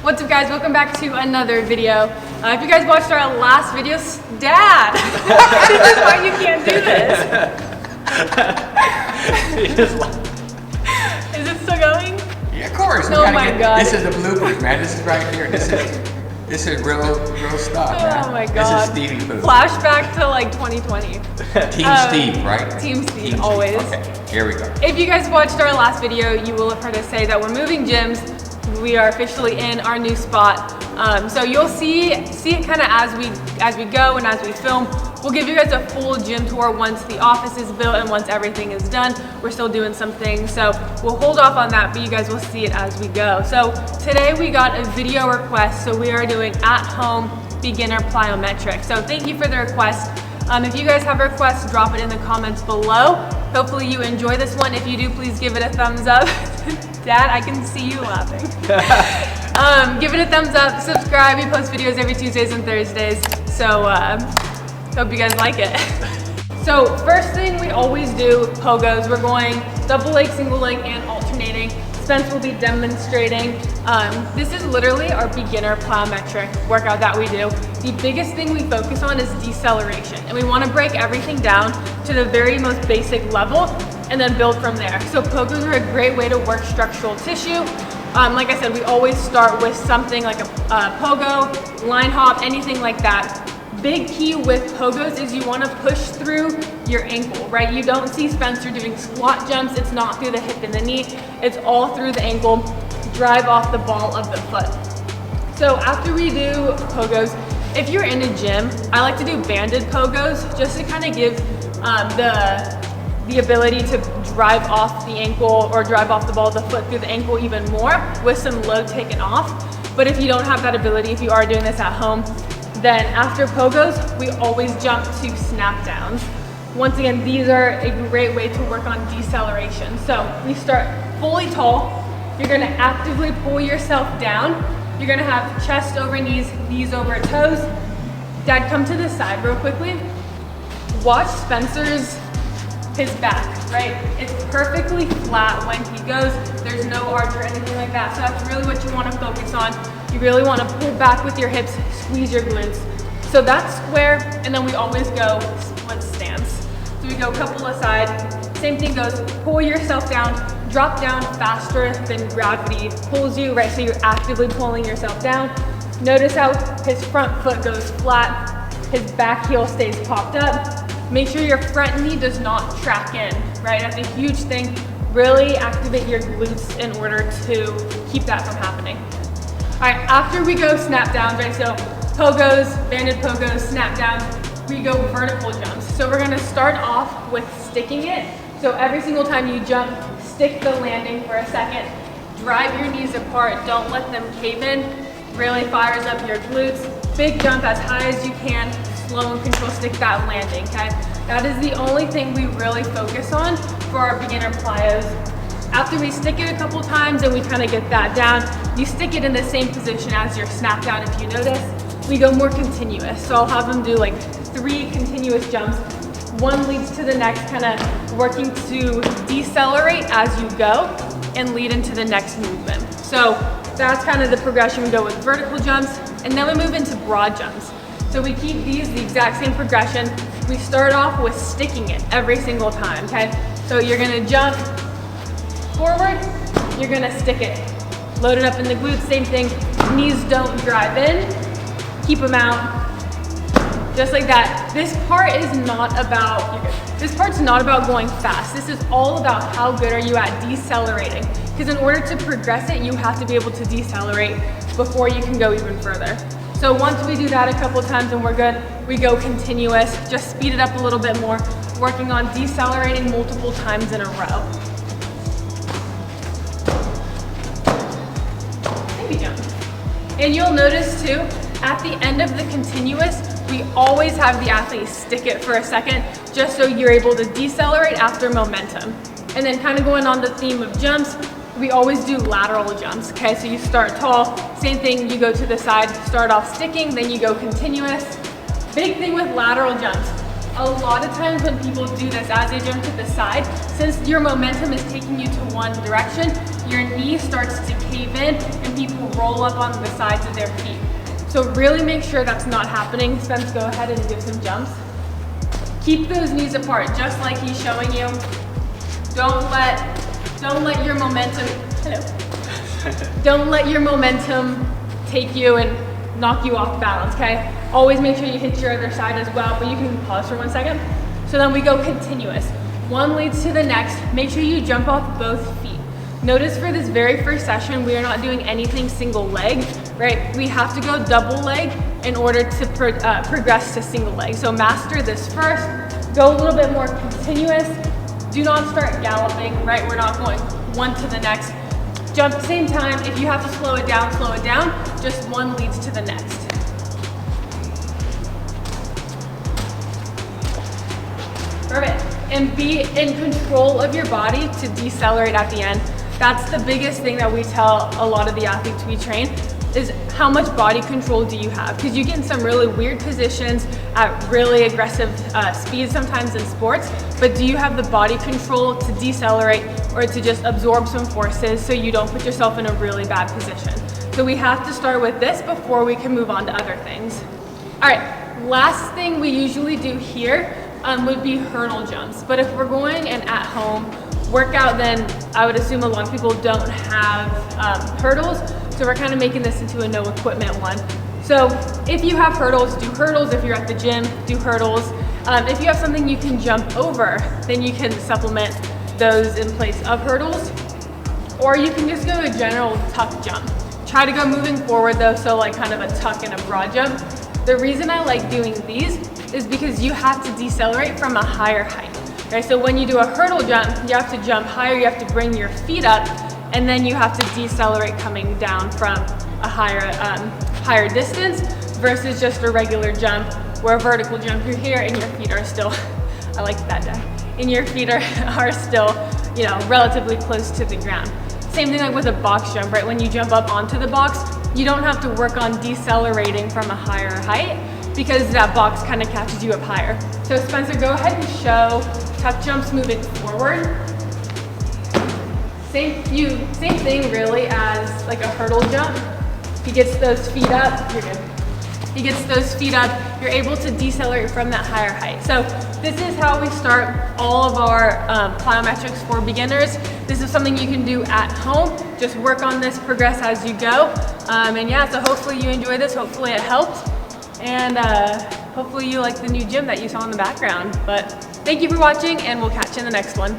What's up guys, welcome back to another video. If you guys watched our last video, Dad, this is why you can't do this. Is it still going? Yeah, of course. Oh my God. This is the bloopers, man. This is right here. This is real stuff, man. Oh my God. This is Stevie's booth. Flashback to like 2020. Team Steve, right? Team Steve, always. Okay, here we go. If you guys watched our last video, you will have heard us say that we're moving gyms. We are officially in our new spot. So you'll see it kind of as we go and as we film. We'll give you guys a full gym tour once the office is built and once everything is done. We're still doing some things, so we'll hold off on that, but you guys will see it as we go. So today we got a video request, so we are doing at-home beginner plyometrics. So thank you for the request. If you guys have requests, drop it in the comments below. Hopefully you enjoy this one. If you do, please give it a thumbs up. Dad, I can see you laughing. Give it a thumbs up, subscribe. We post videos every Tuesdays and Thursdays. So hope you guys like it. So first thing we always do, pogos. We're going double leg, single leg, and alternating. Spence will be demonstrating. This is literally our beginner plyometric workout that we do. The biggest thing we focus on is deceleration, and we want to break everything down to the very most basic level and then build from there. So pogos are a great way to work structural tissue. Like I said, we always start with something like a pogo, line hop, anything like that. Big key with pogos is you want to push through your ankle, right? You don't see Spencer doing squat jumps. It's not through the hip and the knee. It's all through the ankle. Drive off the ball of the foot. So after we do pogos, if you're in a gym, I like to do banded pogos just to kind of give the ability to drive off the ankle or drive off the ball of the foot through the ankle even more with some load taken off. But if you don't have that ability, if you are doing this at home, then after pogos, we always jump to snap downs. Once again, these are a great way to work on deceleration. So we start fully tall. You're gonna actively pull yourself down. You're gonna have chest over knees, knees over toes. Dad, come to the side real quickly. Watch his back, right? It's perfectly flat when he goes. There's no arch or anything like that. So that's really what you want to focus on. You really want to pull back with your hips, squeeze your glutes. So that's square, and then we always go split stance. So we go couple aside. Same thing goes, pull yourself down, drop down faster than gravity pulls you, right? So you're actively pulling yourself down. Notice how his front foot goes flat, his back heel stays popped up. Make sure your front knee does not track in, right? That's a huge thing. Really activate your glutes in order to keep that from happening. All right, after we go snap downs, right? So pogos, banded pogos, snap downs, we go vertical jumps. So we're gonna start off with sticking it. So every single time you jump, stick the landing for a second, drive your knees apart, don't let them cave in, really fires up your glutes. Big jump as high as you can, slow and control, stick that landing, okay? That is the only thing we really focus on for our beginner plyos. After we stick it a couple times and we kind of get that down, you stick it in the same position as your snap down if you notice. We go more continuous. So I'll have them do like 3 continuous jumps. One leads to the next, kind of working to decelerate as you go and lead into the next movement. So that's kind of the progression. We go with vertical jumps and then we move into broad jumps. So we keep these the exact same progression. We start off with sticking it every single time, okay? So you're gonna jump forward, you're gonna stick it. Load it up in the glutes, same thing. Knees don't drive in, keep them out. Just like that. This part's not about going fast. This is all about how good are you at decelerating. Because in order to progress it, you have to be able to decelerate before you can go even further. So once we do that a couple times and we're good, we go continuous, just speed it up a little bit more, working on decelerating multiple times in a row. Baby jump. And you'll notice too, at the end of the continuous, we always have the athlete stick it for a second, just so you're able to decelerate after momentum. And then kind of going on the theme of jumps, we always do lateral jumps, okay? So you start tall, same thing, you go to the side, start off sticking, then you go continuous. Big thing with lateral jumps, A lot of times when people do this, as they jump to the side, since your momentum is taking you to one direction, your knee starts to cave in and people roll up on the sides of their feet. So really make sure that's not happening. Spence, go ahead and give some jumps. Keep those knees apart, just like he's showing you. Don't let your momentum, don't let your momentum take you and knock you off balance, okay? Always make sure you hit your other side as well, but you can pause for 1 second. So then we go continuous. One leads to the next. Make sure you jump off both feet. Notice for this very first session, we are not doing anything single leg, right? We have to go double leg in order to progress to single leg. So master this first, go a little bit more continuous. Do not start galloping, right? We're not going one to the next. Jump at the same time. If you have to slow it down, slow it down. Just one leads to the next. Perfect. And be in control of your body to decelerate at the end. That's the biggest thing that we tell a lot of the athletes we train, is how much body control do you have? Because you get in some really weird positions at really aggressive speeds sometimes in sports, but do you have the body control to decelerate or to just absorb some forces so you don't put yourself in a really bad position? So we have to start with this before we can move on to other things. All right, last thing we usually do here would be hurdle jumps. But if we're going an at-home workout, then I would assume a lot of people don't have hurdles. So we're kind of making this into a no equipment one. So if you have hurdles, do hurdles. If you're at the gym, do hurdles. If you have something you can jump over, then you can supplement those in place of hurdles. Or you can just go a general tuck jump. Try to go moving forward though, so like kind of a tuck and a broad jump. The reason I like doing these is because you have to decelerate from a higher height. Okay, so when you do a hurdle jump, you have to jump higher, you have to bring your feet up, and then you have to decelerate coming down from a higher distance versus just a regular jump where a vertical jump, you're here and your feet are still, I like that, and your feet are still, relatively close to the ground. Same thing like with a box jump, right? When you jump up onto the box, you don't have to work on decelerating from a higher height because that box kind of catches you up higher. So Spencer, go ahead and show tuck jumps moving forward. Same thing really as like a hurdle jump. He gets those feet up, you're good. He gets those feet up, you're able to decelerate from that higher height. So this is how we start all of our plyometrics for beginners. This is something you can do at home. Just work on this, progress as you go. And yeah, so hopefully you enjoy this, hopefully it helped. And hopefully you like the new gym that you saw in the background. But thank you for watching and we'll catch you in the next one.